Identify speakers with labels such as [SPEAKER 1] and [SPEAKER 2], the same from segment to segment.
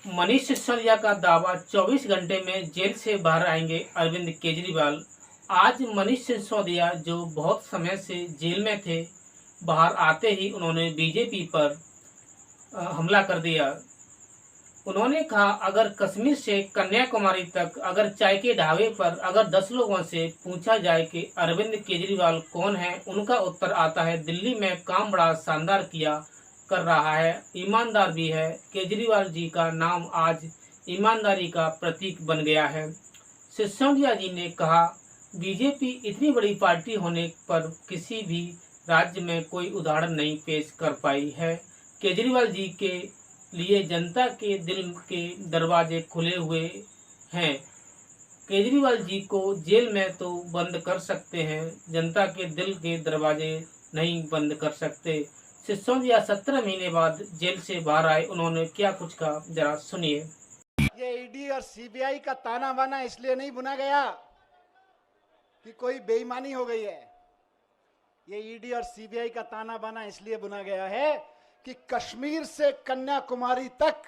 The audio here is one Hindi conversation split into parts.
[SPEAKER 1] मनीष सिसोदिया का दावा 24 घंटे में जेल से बाहर आएंगे अरविंद केजरीवाल। आज मनीष सिसोदिया जो बहुत समय से जेल में थे, बाहर आते ही उन्होंने बीजेपी पर हमला कर दिया। उन्होंने कहा, अगर कश्मीर से कन्याकुमारी तक अगर चाय के ढाबे पर अगर 10 लोगों से पूछा जाए कि अरविंद केजरीवाल कौन है, उनका उत्तर आता है दिल्ली में काम बड़ा शानदार कर रहा है, ईमानदार भी है। केजरीवाल जी का नाम आज ईमानदारी का प्रतीक बन गया है। सिसोदिया जी ने कहा, बीजेपी इतनी बड़ी पार्टी होने पर किसी भी राज्य में कोई उदाहरण नहीं पेश कर पाई है। केजरीवाल जी के लिए जनता के दिल के दरवाजे खुले हुए हैं। केजरीवाल जी को जेल में तो बंद कर सकते हैं, जनता के दिल के दरवाजे नहीं बंद कर सकते। सिसोदिया 17 महीने बाद जेल से बाहर आए, उन्होंने क्या कुछ कहा, जरा सुनिए।
[SPEAKER 2] ये ईडी और सीबीआई का ताना बाना इसलिए नहीं बुना गया कि कोई बेईमानी हो गई है। ये ईडी और सीबीआई का ताना बाना इसलिए बुना गया है कि कश्मीर से कन्याकुमारी तक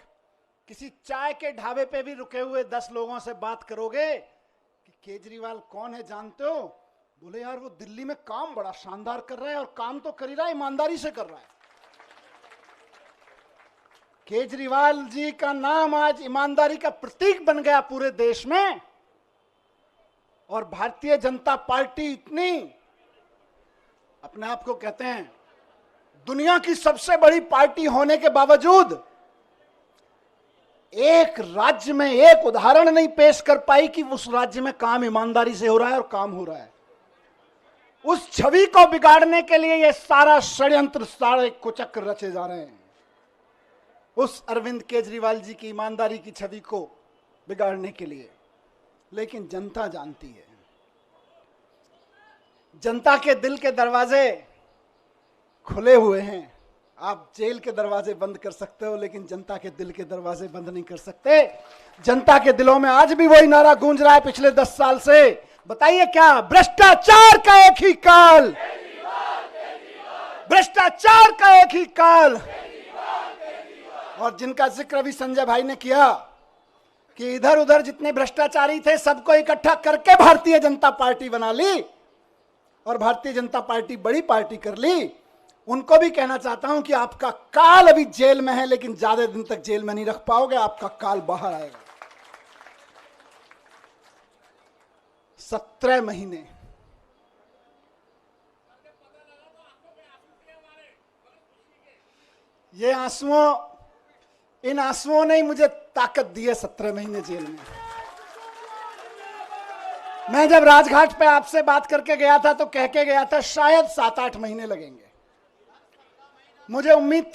[SPEAKER 2] किसी चाय के ढाबे पे भी रुके हुए 10 लोगों से बात करोगे कि केजरीवाल कौन है जानते हो, बोले यार वो दिल्ली में काम बड़ा शानदार कर रहा है, और काम तो कर ही रहा है, ईमानदारी से कर रहा है। केजरीवाल जी का नाम आज ईमानदारी का प्रतीक बन गया पूरे देश में। और भारतीय जनता पार्टी इतनी अपने आप को कहते हैं दुनिया की सबसे बड़ी पार्टी होने के बावजूद एक राज्य में एक उदाहरण नहीं पेश कर पाई कि उस राज्य में काम ईमानदारी से हो रहा है और काम हो रहा है। उस छवि को बिगाड़ने के लिए ये सारा षड्यंत्र, सारे कुचक्र रचे जा रहे हैं, उस अरविंद केजरीवाल जी की ईमानदारी की छवि को बिगाड़ने के लिए। लेकिन जनता जानती है, जनता के दिल के दरवाजे खुले हुए हैं। आप जेल के दरवाजे बंद कर सकते हो, लेकिन जनता के दिल के दरवाजे बंद नहीं कर सकते। जनता के दिलों में आज भी वही नारा गूंज रहा है पिछले 10 साल से। बताइए क्या? भ्रष्टाचार का एक ही काल, भ्रष्टाचार का एक ही काल। और जिनका जिक्र अभी संजय भाई ने किया कि इधर उधर जितने भ्रष्टाचारी थे सबको इकट्ठा करके भारतीय जनता पार्टी बना ली और भारतीय जनता पार्टी बड़ी पार्टी कर ली, उनको भी कहना चाहता हूं कि आपका काल अभी जेल में है, लेकिन ज्यादा दिन तक जेल में नहीं रख पाओगे, आपका काल बाहर आएगा। 17 महीने ये आंसुओं, इन आंसुओं ने ही मुझे ताकत दी है 17 महीने जेल में। मैं जब राजघाट पे आपसे बात करके गया था तो कह के गया था शायद 7-8 महीने लगेंगे। मुझे उम्मीद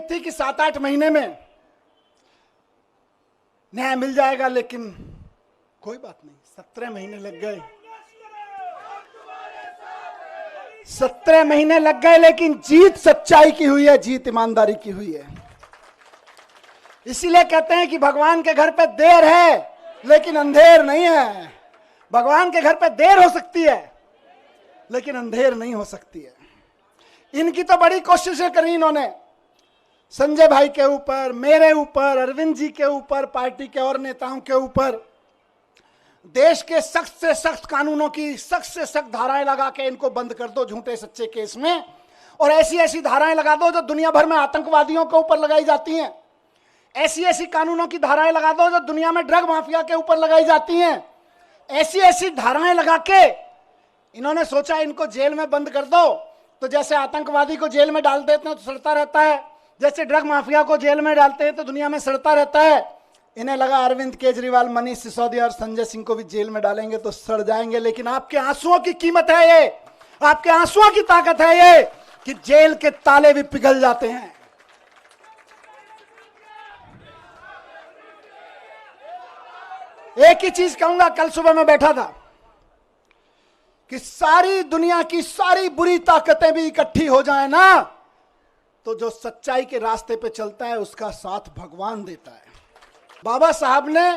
[SPEAKER 2] थी कि 7-8 महीने में न्याय मिल जाएगा, लेकिन कोई बात नहीं, 17 महीने लग गए। 17 महीने लग गए, लेकिन जीत सच्चाई की हुई है, जीत ईमानदारी की हुई है। इसीलिए कहते हैं कि भगवान के घर पे देर है लेकिन अंधेर नहीं है। भगवान के घर पे देर हो सकती है लेकिन अंधेर नहीं हो सकती है। इनकी तो बड़ी कोशिशें करी इन्होंने, संजय भाई के ऊपर, मेरे ऊपर, अरविंद जी के ऊपर, पार्टी के और नेताओं के ऊपर। देश के सख्त से सख्त कानूनों की सख्त से सख्त धाराएं लगा के इनको बंद कर दो झूठे सच्चे केस में, और ऐसी ऐसी धाराएं लगा दो जो दुनिया भर में आतंकवादियों के ऊपर लगाई जाती हैं। ऐसी ऐसी कानूनों की धाराएं लगा दो जो दुनिया में ड्रग माफिया के ऊपर लगाई जाती हैं। ऐसी ऐसी धाराएं लगा के इन्होंने सोचा इनको जेल में बंद कर दो, तो जैसे आतंकवादी को जेल में डाल देते हैं तो सड़ता रहता है, जैसे ड्रग माफिया को जेल में डालते हैं तो दुनिया में सड़ता रहता है। इन्हें लगा अरविंद केजरीवाल, मनीष सिसोदिया और संजय सिंह को भी जेल में डालेंगे तो सड़ जाएंगे। लेकिन आपके आंसुओं की कीमत है ये, आपके आंसुओं की ताकत है ये कि जेल के ताले भी पिघल जाते हैं। एक ही चीज कहूंगा, कल सुबह मैं बैठा था कि सारी दुनिया की सारी बुरी ताकतें भी इकट्ठी हो जाए ना, तो जो सच्चाई के रास्ते पे चलता है उसका साथ भगवान देता है। बाबा साहब ने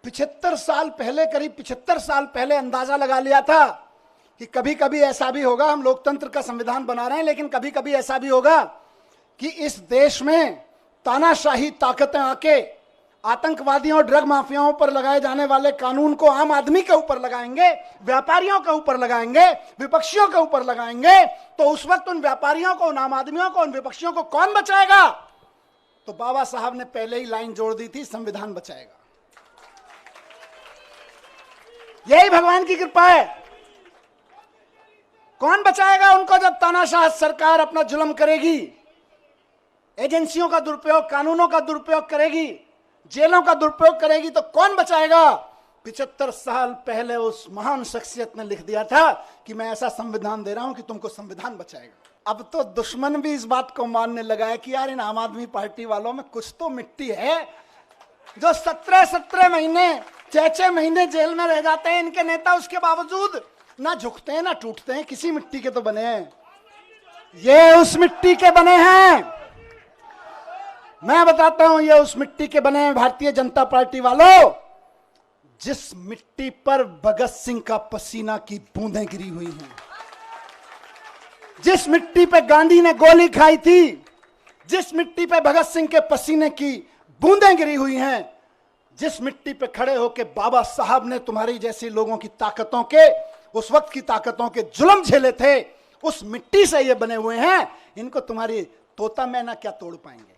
[SPEAKER 2] 75 साल पहले, करीब 75 साल पहले अंदाजा लगा लिया था कि कभी कभी ऐसा भी होगा, हम लोकतंत्र का संविधान बना रहे हैं, लेकिन कभी कभी ऐसा भी होगा कि इस देश में तानाशाही ताकतें आके आतंकवादियों और ड्रग माफियाओं पर लगाए जाने वाले कानून को आम आदमी के ऊपर लगाएंगे, व्यापारियों के ऊपर लगाएंगे, विपक्षियों के ऊपर लगाएंगे, तो उस वक्त उन व्यापारियों को, उन आम आदमियों को, उन विपक्षियों को कौन बचाएगा? तो बाबा साहब ने पहले ही लाइन जोड़ दी थी, संविधान बचाएगा। यही भगवान की कृपा है। कौन बचाएगा उनको जब तानाशाह सरकार अपना जुल्म करेगी, एजेंसियों का दुरुपयोग, कानूनों का दुरुपयोग करेगी, जेलों का दुरुपयोग करेगी, तो कौन बचाएगा? 75 साल पहले उस महान शख्सियत ने लिख दिया था कि मैं ऐसा संविधान दे रहा हूं कि तुमको संविधान बचाएगा। अब तो दुश्मन भी इस बात को मानने लगा है कि यार इन आम आदमी पार्टी वालों में कुछ तो मिट्टी है, जो 17 महीने 6 महीने जेल में रह जाते हैं इनके नेता, उसके बावजूद ना झुकते हैं ना टूटते हैं। किसी मिट्टी के तो बने हैं, ये उस मिट्टी के बने हैं। मैं बताता हूं, ये उस मिट्टी के बने हैं भारतीय जनता पार्टी वालों, जिस मिट्टी पर भगत सिंह का पसीना की बूंदें गिरी हुई हैं, जिस मिट्टी पे गांधी ने गोली खाई थी, जिस मिट्टी पे भगत सिंह के पसीने की बूंदें गिरी हुई हैं, जिस मिट्टी पे खड़े होकर बाबा साहब ने तुम्हारी जैसी लोगों की ताकतों के, उस वक्त की ताकतों के जुल्म झेले थे, उस मिट्टी से ये बने हुए हैं। इनको तुम्हारी तोता मैना क्या तोड़ पाएंगे?